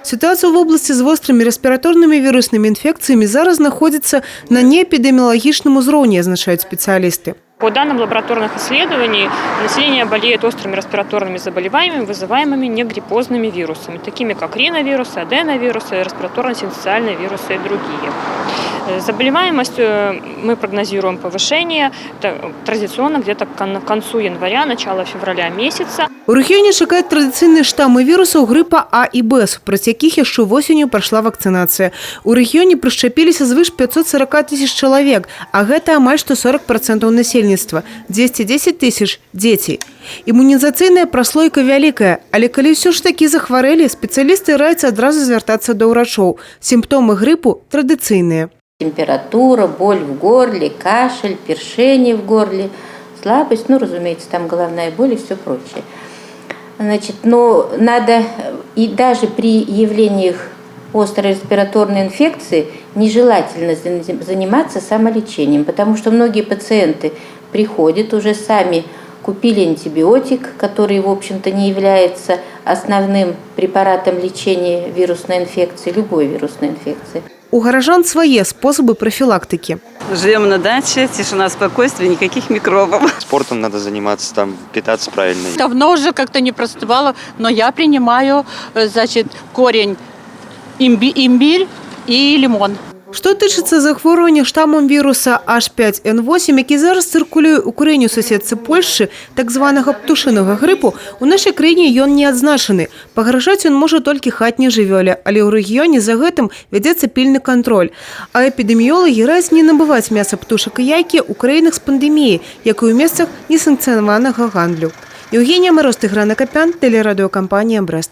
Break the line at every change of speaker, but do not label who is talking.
Ситуация в области с острыми респираторными вирусными инфекциями зараз знаходится на неэпидемиологичном уровне, означают специалисты.
По данным лабораторных исследований, население болеет острыми респираторными заболеваниями, вызываемыми негриппозными вирусами, такими как риновирусы, аденовирусы, респираторно-синциальные вирусы и другие. Заболеваемость мы прогнозируем повышение традиционно где-то к концу января, начало февраля месяца.
У регионе чекают традиционные штаммы вирусов гриппа А и Б, проти яких еще осенью прошла вакцинация. У регионе прищепились звыш 540 тысяч человек, а это амаль что 40% насельніцтва. 210 тысяч – дети. Иммунизационная прослойка великая, але калі все ж таки захворели, специалисты раюцца адразу звяртацца до врачоў. Симптомы гриппу традиционные.
Температура, боль в горле, кашель, першение в горле, слабость, разумеется, там головная боль и все прочее. Но надо, и даже при явлениях острой респираторной инфекции нежелательно заниматься самолечением, потому что многие пациенты приходят, уже сами купили антибиотик, который, в общем-то, не является основным препаратом лечения вирусной инфекции, любой вирусной инфекции.
У горожан свои способы профилактики.
Живем на даче, тишина, спокойствие, никаких микробов.
Спортом надо заниматься, питаться правильно.
Давно уже как-то не простывало, но я принимаю, корень имбирь и лимон.
Что тычыцца захворвання штаммом вируса H5N8, які зараз циркулює у країні сусідцы Польши, так званого птушиного грипу, у нашей краине ён не адзначаны. Пагражаць он может только хатняй жывёле, але ў рэгіёне за гэтым вядзецца пільны контроль. А эпидемиологи раяць не набываць мяса птушак і яйкі ў краінах з пандэміяй, як і ў месцах несанкцыянаванага гандлю. Евгения Мороз, Тыгран Акопян, телерадиокомпания «Брест».